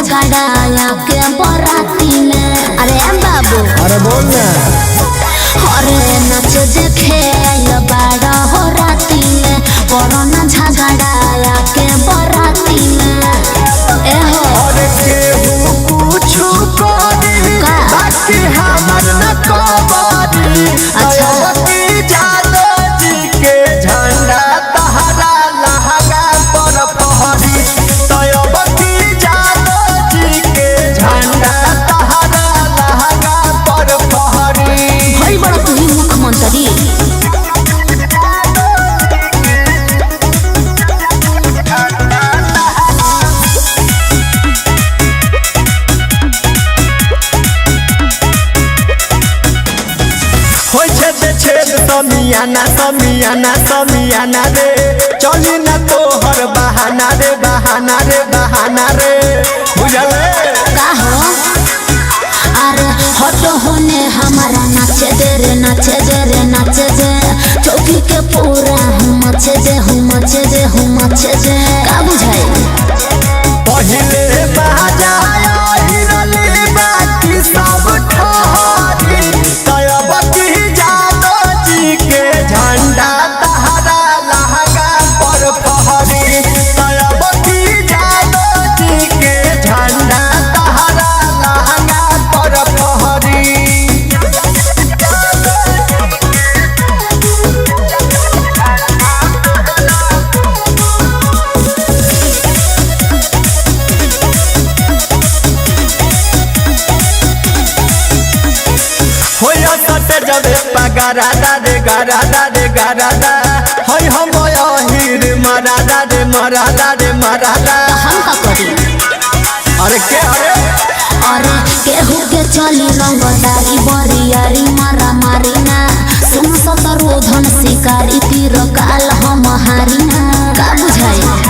झगड़ाया के बराती में। अरे बाबू अरे बोल ना। अरे नच देखे बाड़ा हो राती में कोरोना झगड़ाया के बराती में। अरे केहू कुछु करी बाकी हमर न कबारी। अच्छा जादव जी के झंडा तहरा लहंगा पर फहरी। तयबती जादव जी के झंडा तहरा लहंगा पर फहरी। भाई बड़ा तू ही मुख्यमंत्री। समियाना समियाना समियाना रे चली ना तोहर बहाना रे बहाना रे बहाना रे बुझले का हो? अरे हटो होने हमारा नाचे दे रे नाचे दे रे नाचे दे चौकी के पूरा हूँ मचे दे हूँ मचे दे हूँ मचे दे। का बुझाई पहिले बाजाया हिरले बाकी सब ठहरी। तयबती जादव जी के झंडा तहरा लहंगा पर फहरी। तयबती जादव जी के झंडा तहरा लहंगा पर फहरी। जबे पगरादा रे गरादा रे गरादा होय हम हीर मरादा रे मरादा रे मरादा। हम का करी? अरे के अरे केहू के चली रंगदारी बरियारी मारा मारी ना सुन सतरोधन शिकारी तीर काल हम हारी ना। का बुझाई